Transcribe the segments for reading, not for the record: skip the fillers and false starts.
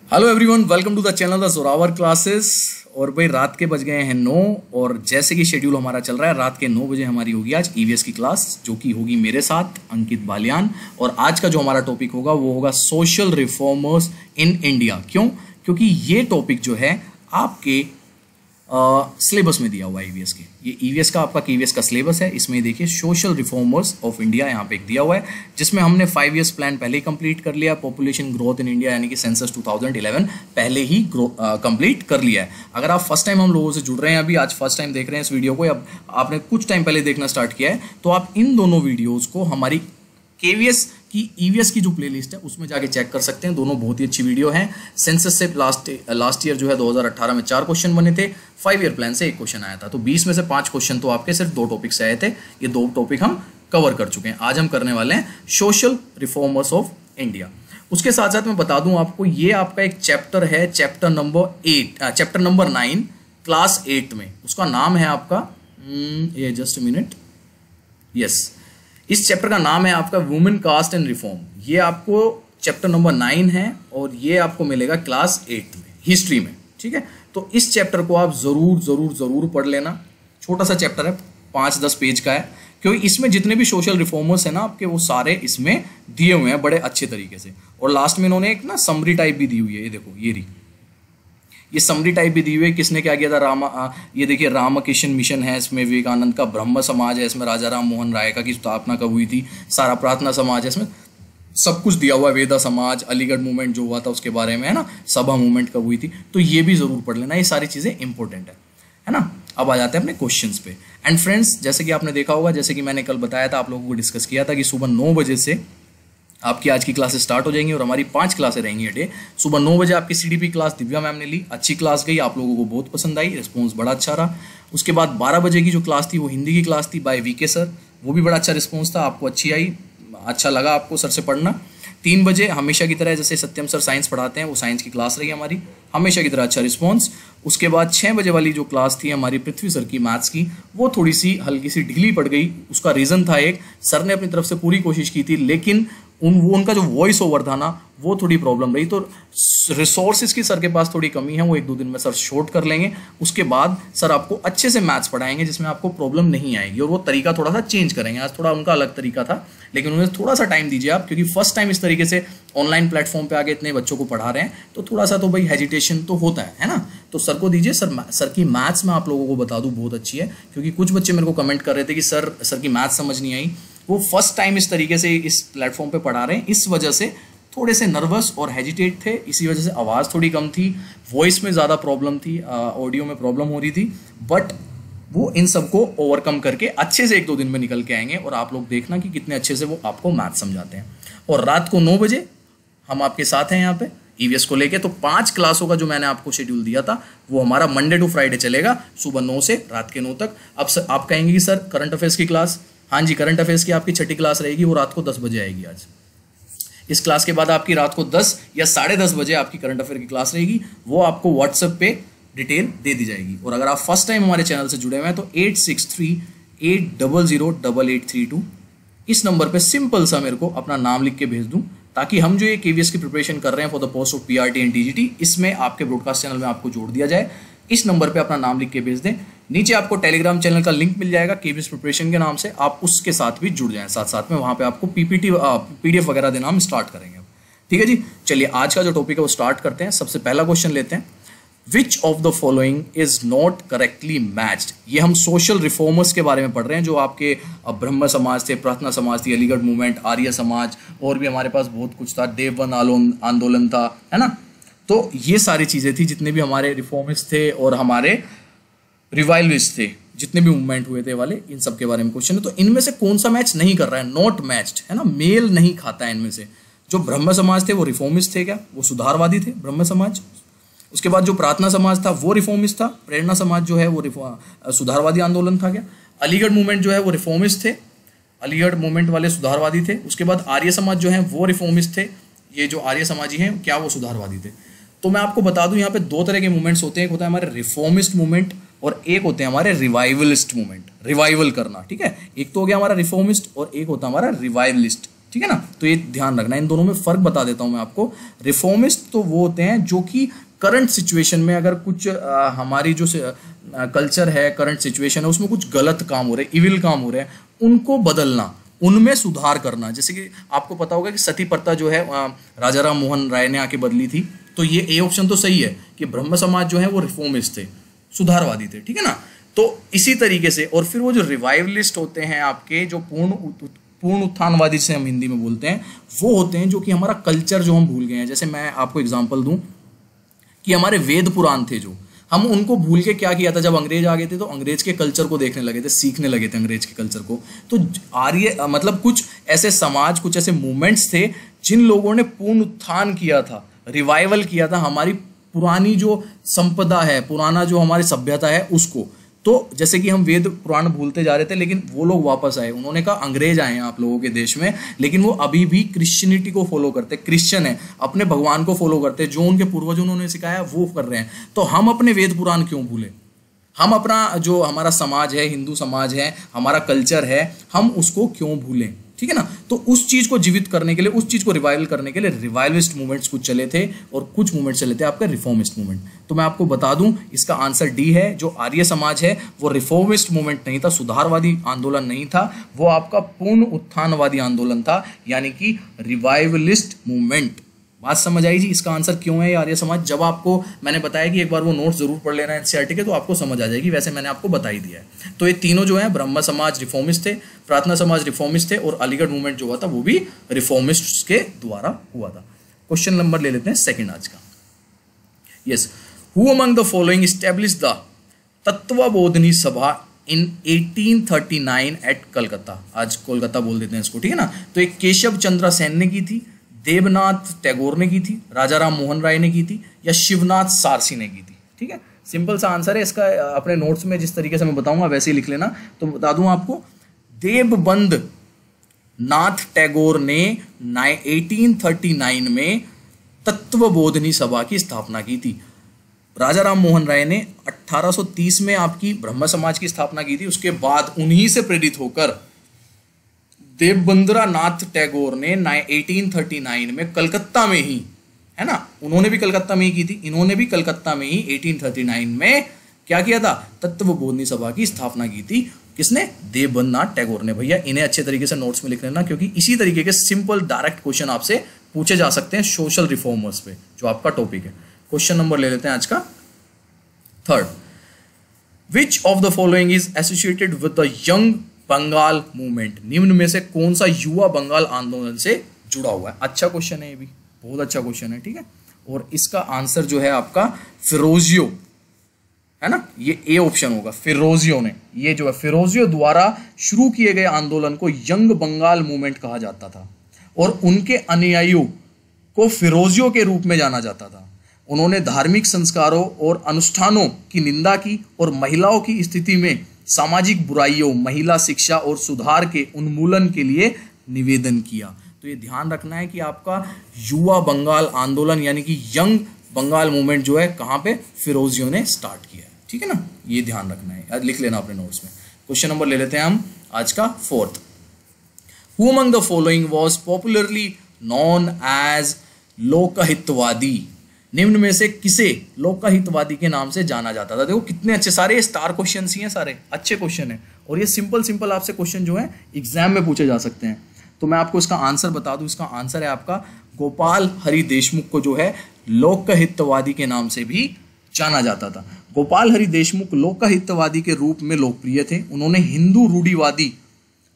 Hello everyone, welcome to the channel the Zorawar classes. और भाई रात के बज गए हैं 9 और जैसे कि शेड्यूल हमारा चल रहा है, रात के 9 बजे हमारी होगी आज ईवीएस की क्लास, जो कि होगी मेरे साथ अंकित बालियान। और आज का जो हमारा टॉपिक होगा वो होगा सोशल रिफॉर्मर्स इन इंडिया। क्यों? क्योंकि ये टॉपिक जो है आपके सिलेबस में दिया हुआ है ईवीएस के। ये ईवीएस का आपका ईवीएस का सिलेबस है। इसमें देखिए सोशल रिफॉर्मर्स ऑफ इंडिया यहाँ पे एक दिया हुआ है, जिसमें हमने 5 ईयर्स प्लान पहले ही कंप्लीट कर लिया। पॉपुलेशन ग्रोथ इन इंडिया यानी कि सेंसस 2011 पहले ही कंप्लीट कर लिया है। अगर आप फर्स्ट टाइम हम लोगों से जुड़ रहे हैं, अभी आज फर्स्ट टाइम देख रहे हैं इस वीडियो को, अब आपने कुछ टाइम पहले देखना स्टार्ट किया है, तो आप इन दोनों वीडियोज़ को हमारी केवीएस की ईवीएस की जो प्लेलिस्ट है उसमें जाके चेक कर सकते हैं। दोनों बहुत ही अच्छी वीडियो हैं। सेंसस से लास्ट ईयर जो है 2018 में 4 क्वेश्चन बने थे, 5 ईयर प्लान से 1 क्वेश्चन आया था। तो 20 में से 5 क्वेश्चन तो आपके सिर्फ 2 टॉपिक से आए थे। ये 2 टॉपिक हम कवर कर चुके हैं। आज हम करने वाले हैं सोशल रिफॉर्मर्स ऑफ इंडिया। उसके साथ साथ मैं बता दूं आपको, ये आपका एक चैप्टर है, चैप्टर नंबर 9 क्लास 8 में। उसका नाम है आपका जस्ट मिनट, यस, इस चैप्टर का नाम है आपका वुमेन कास्ट एंड रिफॉर्म। ये आपको चैप्टर नंबर 9 है और ये आपको मिलेगा क्लास 8 में, हिस्ट्री में। ठीक है, तो इस चैप्टर को आप जरूर पढ़ लेना। छोटा सा चैप्टर है, 5-10 पेज का है, क्योंकि इसमें जितने भी सोशल रिफॉर्मर्स है ना आपके, वो सारे इसमें दिए हुए हैं बड़े अच्छे तरीके से। और लास्ट में इन्होंने एक ना समरी टाइप भी दी हुई है। ये देखो, ये समरी टाइप भी दी हुई है। किसने क्या किया था? ये देखिए, रामकृष्ण मिशन है इसमें, विवेकानंद का ब्रह्म समाज है इसमें, राजा राम मोहन राय का की स्थापना कब हुई थी, सारा प्रार्थना समाज है इसमें, सब कुछ दिया हुआ है। वेदा समाज, अलीगढ़ मूवमेंट जो हुआ था उसके बारे में है ना, सभा मूवमेंट कब हुई थी, तो ये भी जरूर पढ़ लेना। ये सारी चीजें इंपॉर्टेंट है ना। अब आ जाते हैं अपने क्वेश्चंस पे। एंड फ्रेंड्स, जैसे कि आपने देखा होगा, जैसे कि मैंने कल बताया था, आप लोगों को डिस्कस किया था कि सुबह 9 बजे से आपकी आज की क्लासेस स्टार्ट हो जाएंगी और हमारी 5 क्लासें रहेंगी डे। सुबह 9 बजे आपकी सीडीपी क्लास दिव्या मैम ने ली, अच्छी क्लास गई, आप लोगों को बहुत पसंद आई, रिस्पॉन्स बड़ा अच्छा रहा। उसके बाद 12 बजे की जो क्लास थी वो हिंदी की क्लास थी बाय वीके सर, वो भी बड़ा अच्छा रिस्पॉन्स था, आपको अच्छी आई, अच्छा लगा आपको सर से पढ़ना। 3 बजे हमेशा की तरह जैसे सत्यम सर साइंस पढ़ाते हैं, वो साइंस की क्लास रही हमारी, हमेशा की तरह अच्छा रिस्पॉन्स। उसके बाद 6 बजे वाली जो क्लास थी हमारी पृथ्वी सर की मैथ्स की, वो थोड़ी सी हल्की सी ढीली पड़ गई। उसका रीज़न था एक, सर ने अपनी तरफ से पूरी कोशिश की थी, लेकिन उनका जो वॉइस ओवर था ना, वो थोड़ी प्रॉब्लम रही। तो रिसोर्सेज की सर के पास थोड़ी कमी है, वो 1-2 दिन में सर शॉर्ट कर लेंगे। उसके बाद सर आपको अच्छे से मैथ्स पढ़ाएंगे जिसमें आपको प्रॉब्लम नहीं आएगी, और वो तरीका थोड़ा सा चेंज करेंगे। आज थोड़ा उनका अलग तरीका था, लेकिन उन्हें थोड़ा सा टाइम दीजिए आप, क्योंकि फर्स्ट टाइम इस तरीके से ऑनलाइन प्लेटफॉर्म पे आगे इतने बच्चों को पढ़ा रहे हैं, तो थोड़ा सा तो भाई हेजिटेशन तो होता है ना। तो सर को दीजिए। सर की मैथ्स मैं आप लोगों को बता दूं बहुत अच्छी है, क्योंकि कुछ बच्चे मेरे को कमेंट कर रहे थे कि सर की मैथ्स समझ नहीं आई। वो फर्स्ट टाइम इस तरीके से इस प्लेटफॉर्म पे पढ़ा रहे हैं, इस वजह से थोड़े से नर्वस और हेजिटेट थे, इसी वजह से आवाज़ थोड़ी कम थी, वॉइस में ज़्यादा प्रॉब्लम थी, ऑडियो में प्रॉब्लम हो रही थी। बट वो इन सबको ओवरकम करके अच्छे से 1-2 दिन में निकल के आएंगे, और आप लोग देखना कि कितने अच्छे से वो आपको मैथ समझाते हैं। और रात को 9 बजे हम आपके साथ हैं यहाँ पे ईवीएस को लेके। तो 5 क्लासों का जो मैंने आपको शेड्यूल दिया था, वो हमारा मंडे टू फ्राइडे चलेगा, सुबह 9 से रात के 9 तक। अब सर आप कहेंगे कि सर करंट अफेयर्स की क्लास, हाँ जी, करंट अफेयर्स की आपकी 6ठी क्लास रहेगी, वो रात को 10 बजे आएगी। आज इस क्लास के बाद आपकी रात को 10 या 10:30 बजे आपकी करंट अफेयर की क्लास रहेगी, वो आपको व्हाट्सएप पे डिटेल दे दी जाएगी। और अगर आप फर्स्ट टाइम हमारे चैनल से जुड़े हुए हैं तो 8638008832 इस नंबर पे सिंपल सा मेरे को अपना नाम लिख के भेज दूं, ताकि हम जो ये केवीएस की प्रिपरेशन कर रहे हैं for the post of PRT and TGT, इसमें आपके ब्रॉडकास्ट चैनल में आपको जोड़ दिया जाए। इस नंबर पे अपना नाम लिख के भेज दें। नीचे आपको टेलीग्राम चैनल का लिंक मिल जाएगा केवीएस प्रिपरेशन के नाम से, आप उसके साथ भी जुड़ जाएं। साथ में वहां पे आपको पीडीएफ वगैरह देना हम स्टार्ट करेंगे। ठीक है जी, चलिए आज का जो टॉपिक है वो स्टार्ट करते हैं। सबसे पहला क्वेश्चन लेते हैं, विच of the following is not correctly matched. ये हम सोशल रिफॉर्मर्स के बारे में पढ़ रहे हैं, जो आपके ब्रह्म समाज थे, प्रार्थना समाज थी, अलीगढ़ मूवमेंट, आर्य समाज, और भी हमारे पास बहुत कुछ था, देवबंद आंदोलन था, है ना। तो ये सारी चीजें थी, जितने भी हमारे रिफॉर्मिस्ट थे और हमारे रिवाइवलिस्ट थे, जितने भी मूवमेंट हुए थे वाले, इन सब के बारे में क्वेश्चन है। तो इनमें से कौन सा मैच नहीं कर रहा है? नॉट मैच्ड, है ना, मेल नहीं खाता है इनमें से। जो ब्रह्म समाज थे वो रिफॉर्मिस्ट थे क्या? वो सुधारवादी थे ब्रह्म समाज। उसके बाद जो प्रार्थना समाज था वो रिफॉर्मिस्ट था। प्रेरणा समाज जो है वो सुधारवादी आंदोलन था क्या? अलीगढ़ मूवमेंट जो है वो रिफॉर्मिस्ट थे, अलीगढ़ मूवमेंट वाले सुधारवादी थे। उसके बाद आर्य समाज जो है वो रिफॉर्मिस्ट थे। ये जो आर्य समाजी हैं क्या वो सुधारवादी थे? तो मैं आपको बता दूं, यहाँ पे 2 तरह के मूवमेंट्स होते हैं, एक होता है हमारे रिफॉर्मिस्ट मूवमेंट और एक होते हैं हमारे रिवाइवलिस्ट मूवमेंट, रिवाइवल करना। ठीक है, एक तो हो गया हमारा रिफॉर्मिस्ट और एक होता है हमारा रिवाइवलिस्ट। ठीक है ना। तो ये ध्यान रखना, इन दोनों में फर्क बता देता हूं मैं आपको। रिफॉर्मिस्ट तो वो होते हैं जो कि करंट सिचुएशन में अगर कुछ हमारी जो कल्चर है, करंट सिचुएशन है, उसमें कुछ गलत काम हो रहे हैं, इविल काम हो रहे हैं, उनको बदलना, उनमें सुधार करना। जैसे कि आपको पता होगा कि सती प्रथा जो है राजा राम मोहन राय ने आके बदली थी, तो ये ए ऑप्शन तो सही है कि ब्रह्म समाज जो है वो रिफॉर्मिस्ट थे, सुधारवादी थे, ठीक है ना। तो इसी तरीके से, और फिर वो जो रिवाइवलिस्ट होते हैं आपके, जो पूर्ण उत्थानवादी से हम हिंदी में बोलते हैं, वो होते हैं जो कि हमारा कल्चर जो हम भूल गए हैं। जैसे मैं आपको एग्जांपल दूं कि हमारे वेद पुराण थे, जो हम उनको भूल के क्या किया था, जब अंग्रेज आ गए थे तो अंग्रेज के कल्चर को देखने लगे थे, सीखने लगे थे अंग्रेज के कल्चर को। तो आर्य मतलब कुछ ऐसे समाज, कुछ ऐसे मूवमेंट्स थे जिन लोगों ने पूर्ण उत्थान किया था, रिवाइवल किया था हमारी पुरानी जो संपदा है, पुराना जो हमारी सभ्यता है उसको। तो जैसे कि हम वेद पुराण भूलते जा रहे थे, लेकिन वो लोग वापस आए, उन्होंने कहा अंग्रेज आए हैं आप लोगों के देश में, लेकिन वो अभी भी क्रिश्चियनिटी को फॉलो करते, क्रिश्चियन है, अपने भगवान को फॉलो करते, जो उनके पूर्वजों ने सिखाया वो कर रहे हैं। तो हम अपने वेद पुराण क्यों भूले? हम अपना जो हमारा समाज है, हिंदू समाज है, हमारा कल्चर है, हम उसको क्यों भूलें, ठीक है ना। तो उस चीज को जीवित करने के लिए, उस चीज को रिवाइवल करने के लिए रिवाइवलिस्ट मूवमेंट्स कुछ चले थे और कुछ मूवमेंट चले थे आपका रिफॉर्मिस्ट मूवमेंट। तो मैं आपको बता दूं, इसका आंसर डी है। जो आर्य समाज है वो रिफॉर्मिस्ट मूवमेंट नहीं था, सुधारवादी आंदोलन नहीं था, वो आपका पूर्ण उत्थानवादी आंदोलन था, यानी कि रिवाइवलिस्ट मूवमेंट। बात समझ आई जी, इसका आंसर क्यों है आर्य समाज। जब आपको मैंने बताया कि एक बार वो नोट्स जरूर पढ़ लेना एनसीईआरटी के, तो आपको समझ आ जाएगी। वैसे मैंने आपको बता ही दिया है। तो ये तीनों जो है, ब्रह्म समाज रिफॉर्मिस्ट थे, प्रार्थना समाज रिफॉर्मिस्ट थे, और अलीगढ़ मूवमेंट जो हुआ था वो भी रिफॉर्मिस्ट के द्वारा हुआ था। क्वेश्चन नंबर ले लेते हैं सेकंड आज का। Yes, who among the following establish the Tattvabodhini सभा इन 1839 एट कलकत्ता। आज कोलकाता बोल देते हैं इसको, ठीक है ना। तो एक केशव चंद्र सेन ने की थी, देवनाथ टैगोर ने की थी, राजा राम मोहन राय ने की थी, या शिवनाथ सारसी ने की थी, ठीक है। सिंपल सा आंसर है इसका। अपने नोट्स में जिस तरीके से मैं बताऊंगा वैसे ही लिख लेना। तो बता दूं आपको, देवबंद नाथ टैगोर ने 1839 में तत्वबोधिनी सभा की स्थापना की थी। राजा राम मोहन राय ने 1830 में आपकी ब्रह्म समाज की स्थापना की थी। उसके बाद उन्हीं से प्रेरित होकर देवबंद्रा नाथ टैगोर ने 1839 में कलकत्ता में ही, है ना, उन्होंने भी कलकत्ता में ही की थी, इन्होंने भी कलकत्ता में ही 1839 में क्या किया था, तत्वबोधिनी सभा की स्थापना की थी। किसने? देवबंद्र नाथ टैगोर ने। भैया इन्हें अच्छे तरीके से नोट्स में लिख लेना, क्योंकि इसी तरीके के सिंपल डायरेक्ट क्वेश्चन आपसे पूछे जा सकते हैं सोशल रिफॉर्मर्स पे, जो आपका टॉपिक है। क्वेश्चन नंबर ले लेते हैं आज का third. Which of the following is associated with the young Bengal movement. निम्न में से कौन सा युवा बंगाल आंदोलन से जुड़ा हुआ है? अच्छा क्वेश्चन है, ये भी बहुत अच्छा क्वेश्चन है, ठीक है। और इसका आंसर जो है आपका फिरोजियो, है ना, ये ए ऑप्शन होगा। फिरोजियो ने, ये जो है फिरोजियो द्वारा शुरू किए गए आंदोलन को यंग बंगाल मूवमेंट कहा जाता था, और उनके अनुयायियों को फिरोजियो के रूप में जाना जाता था। उन्होंने धार्मिक संस्कारों और अनुष्ठानों की निंदा की और महिलाओं की स्थिति में सामाजिक बुराइयों, महिला शिक्षा और सुधार के उन्मूलन के लिए निवेदन किया। तो ये ध्यान रखना है कि आपका युवा बंगाल आंदोलन यानी कि यंग बंगाल मूवमेंट जो है कहाँ पे, फिरोजियो ने स्टार्ट किया है, ठीक है ना। ये ध्यान रखना है, लिख लेना अपने नोट्स में। क्वेश्चन नंबर ले लेते हैं हम आज का fourth. Who among the following was popularly known as Lokhitwadi. निम्न में से किसे लोकहितवादी के नाम से जाना जाता था? देखो कितने अच्छे, सारे स्टार क्वेश्चन ही हैं, सारे अच्छे क्वेश्चन हैं, और ये सिंपल आपसे क्वेश्चन जो है एग्जाम में पूछे जा सकते हैं। तो मैं आपको इसका आंसर बता दूं, इसका आंसर है आपका गोपाल हरि देशमुख को जो है लोकहितवादी के नाम से भी जाना जाता था। गोपाल हरि देशमुख लोकहितवादी के रूप में लोकप्रिय थे। उन्होंने हिंदू रूढ़िवादी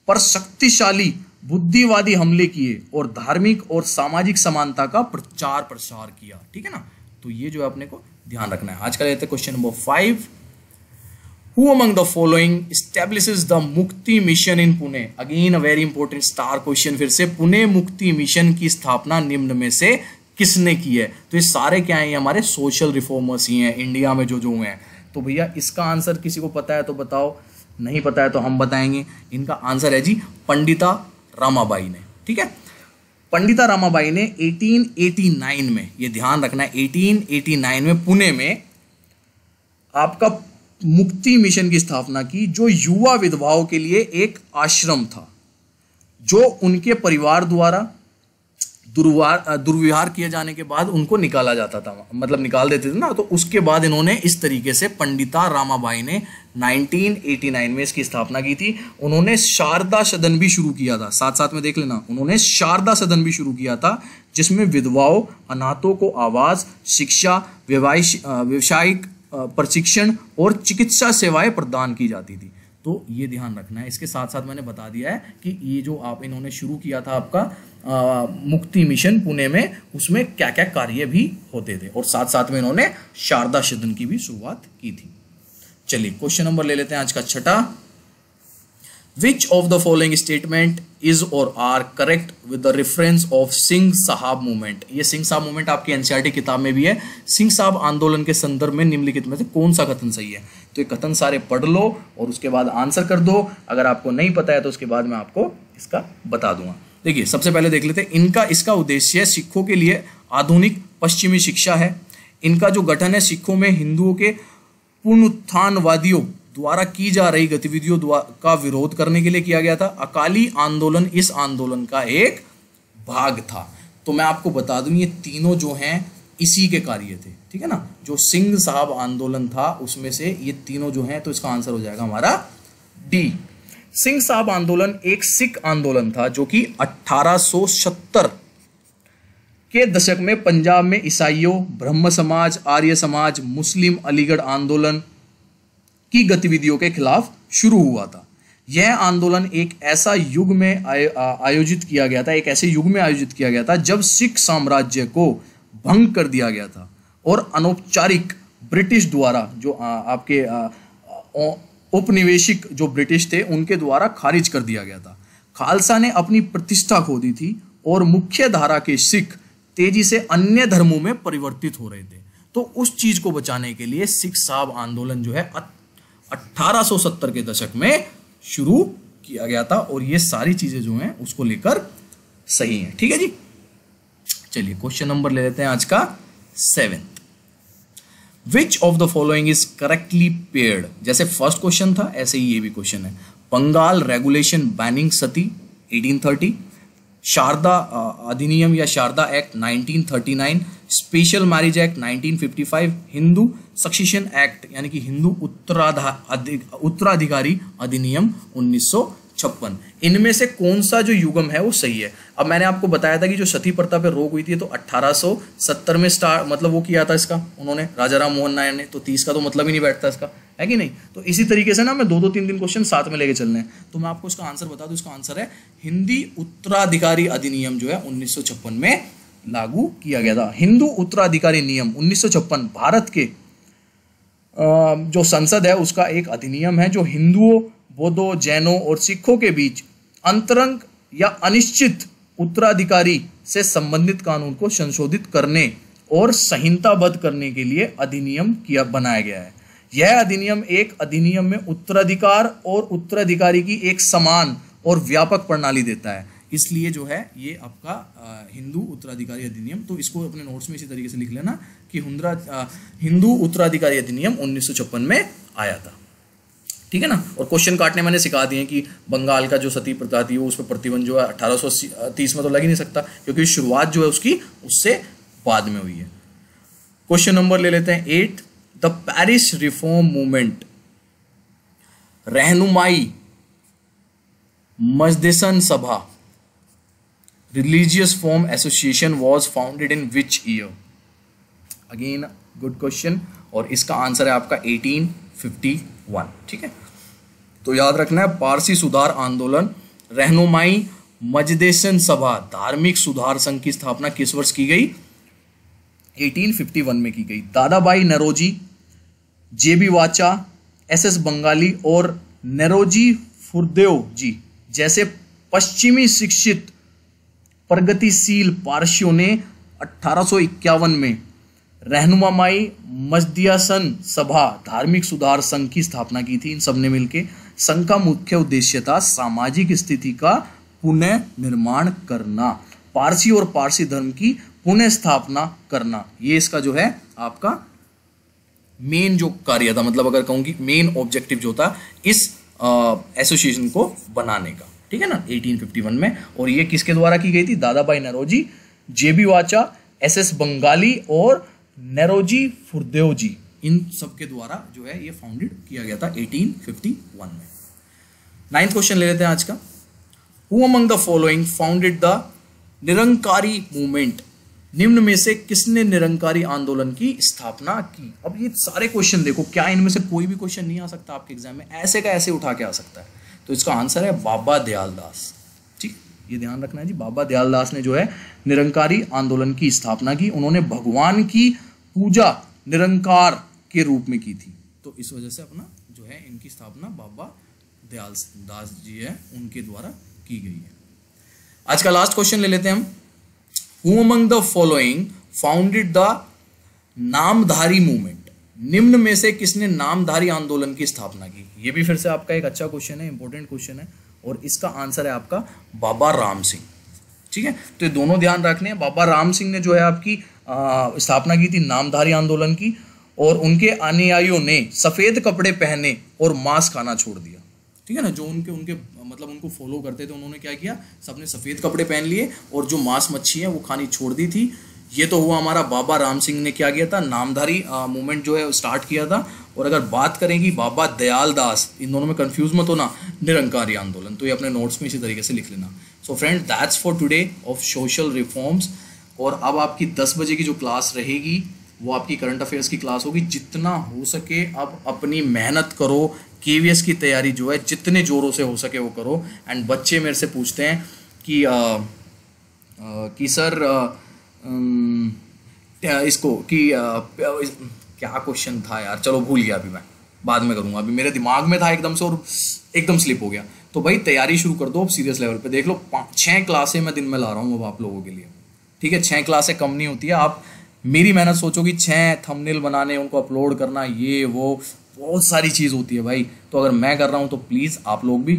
पर शक्तिशाली बुद्धिवादी हमले किए और धार्मिक और सामाजिक समानता का प्रचार प्रसार किया, ठीक है ना। तो ये जो है अपने को ध्यान रखना है। आज का लेते हैं question number 5। Who among the following establishes the Mukti mission in Pune. Again a very important star question. फिर से, पुणे मुक्ति मिशन की स्थापना निम्न में से किसने की है? तो ये सारे क्या है, हमारे सोशल रिफॉर्मर्स ही हैं इंडिया में जो हुए हैं। तो भैया इसका आंसर किसी को पता है तो बताओ, नहीं पता है तो हम बताएंगे। इनका आंसर है जी पंडिता रामाबाई ने, ठीक है। पंडिता रामाबाई ने 1889 में, ये ध्यान रखना है, 1889 में पुणे में आपका मुक्ति मिशन की स्थापना की, जो युवा विधवाओं के लिए एक आश्रम था। जो उनके परिवार द्वारा दुर्व्यवहार किए जाने के बाद उनको निकाला जाता था, मतलब निकाल देते थे ना। तो उसके बाद इन्होंने इस तरीके से पंडिता रामाबाई ने 1989 में इसकी स्थापना की थी। उन्होंने शारदा सदन भी शुरू किया था, साथ साथ में देख लेना, उन्होंने शारदा सदन भी शुरू किया था, जिसमें विधवाओं, अनाथों को आवास, शिक्षा, व्यवसायिक प्रशिक्षण और चिकित्सा सेवाएं प्रदान की जाती थी। तो ये ध्यान रखना है। इसके साथ साथ मैंने बता दिया है कि ये जो आप इन्होंने शुरू किया था आपका मुक्ति मिशन पुणे में, उसमें क्या क्या कार्य भी होते थे, और साथ साथ में इन्होंने शारदा सदन की भी शुरुआत की थी। चलिए क्वेश्चन नंबर ले लेते हैं आज का छठा। Which of the following statement is or are correct with the reference of Singh साहब मूवमेंट? ये सिंह साहब मूवमेंट आपकी एनसीईआरटी किताब में भी है। सिंह साहब आंदोलन के संदर्भ में निम्नलिखित में से कौन सा कथन सही है? तो ये कथन सारे पढ़ लो और उसके बाद आंसर कर दो। अगर आपको नहीं पता है तो उसके बाद मैं आपको इसका बता दूंगा। देखिए सबसे पहले देख लेते हैं इसका उद्देश्य सिखों के लिए आधुनिक पश्चिमी शिक्षा है। इनका जो गठन है सिखों में हिंदुओं के पुनरुत्थानवादियों द्वारा की जा रही गतिविधियों का विरोध करने के लिए किया गया था। अकाली आंदोलन इस आंदोलन का एक भाग था। तो मैं आपको बता दूं ये तीनों जो हैं इसी के कार्य थे, ठीक है ना। जो सिंह साहब आंदोलन था उसमें से ये तीनों जो हैं, तो इसका आंसर हो जाएगा हमारा डी। सिंह साहब आंदोलन एक सिख आंदोलन था जो कि 1870 के दशक में पंजाब में ईसाइयों, ब्रह्म समाज, आर्य समाज, मुस्लिम अलीगढ़ आंदोलन की गतिविधियों के खिलाफ शुरू हुआ था। यह आंदोलन एक ऐसा युग में आयोजित किया गया था, एक ऐसे युग में आयोजित किया गया था जब सिख साम्राज्य को भंग कर दिया गया था और अनौपचारिक ब्रिटिश द्वारा जो आपके उपनिवेशिक जो ब्रिटिश थे उनके द्वारा खारिज कर दिया गया था। खालसा ने अपनी प्रतिष्ठा खो दी थी और मुख्य धारा के सिख तेजी से अन्य धर्मों में परिवर्तित हो रहे थे। तो उस चीज को बचाने के लिए सिख साहब आंदोलन जो है 1870 के दशक में शुरू किया गया था, और ये सारी चीजें जो हैं उसको लेकर सही हैं, ठीक है जी। चलिए क्वेश्चन नंबर ले लेते हैं आज का 7th। Which of the following is correctly paired? जैसे फर्स्ट क्वेश्चन था ऐसे ही ये भी क्वेश्चन है। बंगाल रेगुलेशन बैनिंग सती 1830, शारदा अधिनियम या Sharda act 1939, special marriage act 1955, Hindu succession act यानी कि हिंदू उत्तराधिकारी अधिनियम 1956। इनमें से कौन सा जो युगम है वो सही है? अब मैंने आपको बताया था कि जो सती प्रथा पे रोक हुई थी तो 1870 में मतलब वो किया था इसका उन्होंने, राजा राम मोहन नायर ने। तो 30 का तो मतलब ही नहीं बैठता इसका, है कि नहीं। तो इसी तरीके से ना मैं 2-3 क्वेश्चन साथ में लेके चलने हैं। तो मैं आपको इसका आंसर बता दूं, इसका आंसर है हिंदी उत्तराधिकारी अधिनियम जो है 1956 में लागू किया गया था। हिंदू उत्तराधिकारी नियम 1956 भारत के जो संसद है उसका एक अधिनियम है जो हिंदुओं, बौद्धों, जैनों और सिखों के बीच अंतरंग या अनिश्चित उत्तराधिकारी से संबंधित कानून को संशोधित करने और संहिताबद्ध करने के लिए अधिनियम बनाया गया है। यह अधिनियम एक अधिनियम में उत्तराधिकार और उत्तराधिकारी की एक समान और व्यापक प्रणाली देता है। इसलिए जो है ये आपका हिंदू उत्तराधिकारी अधिनियम, तो इसको अपने नोट्स में इसी तरीके से लिख लेना कि हिंदू उत्तराधिकारी अधिनियम 1956 में आया था, ठीक है ना। और क्वेश्चन काटने मैंने सिखा दिए कि बंगाल का जो सती प्रथा थी वो उस पर प्रतिबंध जो है 1830 में तो लग ही नहीं सकता, क्योंकि शुरुआत जो है उसकी उससे बाद में हुई है। क्वेश्चन नंबर ले लेते हैं 8। द पेरिस रिफॉर्म मूवमेंट रहनुमाई मजदेसन सभा religious form association was founded in which year? Again good question, और इसका आंसर है आपका 1851, ठीक है। तो याद रखना है पारसी सुधार आंदोलन रहनुमाई मजदेसन सभा धार्मिक सुधार संघ की स्थापना किस वर्ष की गई? 1851 में की गई। दादाबाई नरोजी, जेबी वाचा, एसएस बंगाली और नरोजी फुरदेव जी जैसे पश्चिमी शिक्षित प्रगतिशील पारसियों ने 1851 में रहनुमाई मजदियासन सभा धार्मिक सुधार संघ की स्थापना की थी। इन सब ने मिलकर संघ का मुख्य उद्देश्य था सामाजिक स्थिति का पुनः निर्माण करना, पारसी और पारसी धर्म की पुनः स्थापना करना। ये इसका जो है आपका मेन जो कार्य था, मतलब अगर कहूँ कि मेन ऑब्जेक्टिव जो था इस एसोसिएशन को बनाने का, ठीक है ना, 1851 में। और ये किसके द्वारा की गई थी? दादाभाई नौरोजी, जेबी वाचा, एसएस बंगाली और नौरोजी फुरदेव जी, इन सब के द्वारा जो है ये फाउंडेड किया गया था 1851 में। 9th क्वेश्चन ले लेते हैं आज का। Who among the following founded the Nirankari movement? निम्न में से किसने निरंकारी आंदोलन की स्थापना की? अब ये सारे क्वेश्चन देखो, क्या इनमें से कोई भी क्वेश्चन नहीं आ सकता आपके एग्जाम में? ऐसे का ऐसे उठा के आ सकता है। तो इसका आंसर है बाबा दयाल दास। ठीक, ये ध्यान रखना है जी। बाबा दयाल दास ने जो है निरंकारी आंदोलन की स्थापना की। उन्होंने भगवान की पूजा निरंकार के रूप में की थी, तो इस वजह से अपना जो है इनकी स्थापना बाबा दयाल दास जी है उनके द्वारा की गई है। आज का लास्ट क्वेश्चन ले लेते हैं हम। Who among the following founded the Namdhari movement? निम्न में से किसने नामधारी आंदोलन की स्थापना की? ये भी फिर से आपका एक अच्छा क्वेश्चन है, इंपॉर्टेंट क्वेश्चन है, और इसका आंसर है आपका बाबा राम सिंह। ठीक है, तो ये दोनों ध्यान रखने हैं। बाबा राम सिंह ने जो है आपकी स्थापना की थी नामधारी आंदोलन की, और उनके अनुयायियों ने सफेद कपड़े पहने और मांस खाना छोड़ दिया। ठीक है ना, जो उनके मतलब उनको फॉलो करते थे, उन्होंने क्या किया? सबने सफ़ेद कपड़े पहन लिए और जो मांस मच्छी है वो खानी छोड़ दी थी। ये तो हुआ हमारा बाबा राम सिंह ने क्या किया था? नामधारी मूवमेंट जो है स्टार्ट किया था। और अगर बात करेंगी बाबा दयाल दास, इन दोनों में कंफ्यूज मत होना, निरंकारी आंदोलन। तो ये अपने नोट्स में इसी तरीके से लिख लेना। So friend, that's for today of social reforms. और अब आपकी 10 बजे की जो क्लास रहेगी वो आपकी करंट अफेयर्स की क्लास होगी। जितना हो सके अब अपनी मेहनत करो, केवीएस की तैयारी जो है जितने ज़ोरों से हो सके वो करो। एंड बच्चे मेरे से पूछते हैं कि सर इसको कि क्या क्वेश्चन था यार, चलो भूल गया, अभी मैं बाद में करूँगा। अभी मेरे दिमाग में था एकदम से और एकदम स्लिप हो गया। तो भाई तैयारी शुरू कर दो अब सीरियस लेवल पे। देख लो 6 क्लासें मैं दिन में ला रहा हूँ अब आप लोगों के लिए। ठीक है, 6 क्लासें कम नहीं होती है। आप मेरी मेहनत सोचो कि 6 थंबनेल बनाने, उनको अपलोड करना, ये वो बहुत सारी चीज़ होती है भाई। तो अगर मैं कर रहा हूँ तो प्लीज़ आप लोग भी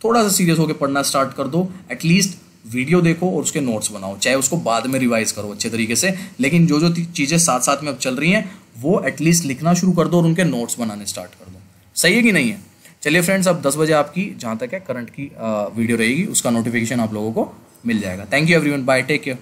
थोड़ा सा सीरियस होकर पढ़ना स्टार्ट कर दो। एटलीस्ट वीडियो देखो और उसके नोट्स बनाओ, चाहे उसको बाद में रिवाइज करो अच्छे तरीके से, लेकिन जो जो चीज़ें साथ साथ में अब चल रही हैं वो एटलीस्ट लिखना शुरू कर दो और उनके नोट्स बनाने स्टार्ट कर दो। सही है कि नहीं है? चलिए फ्रेंड्स, अब 10 बजे आपकी जहाँ तक है करंट की वीडियो रहेगी, उसका नोटिफिकेशन आप लोगों को मिल जाएगा। Thank you everyone, bye, take care.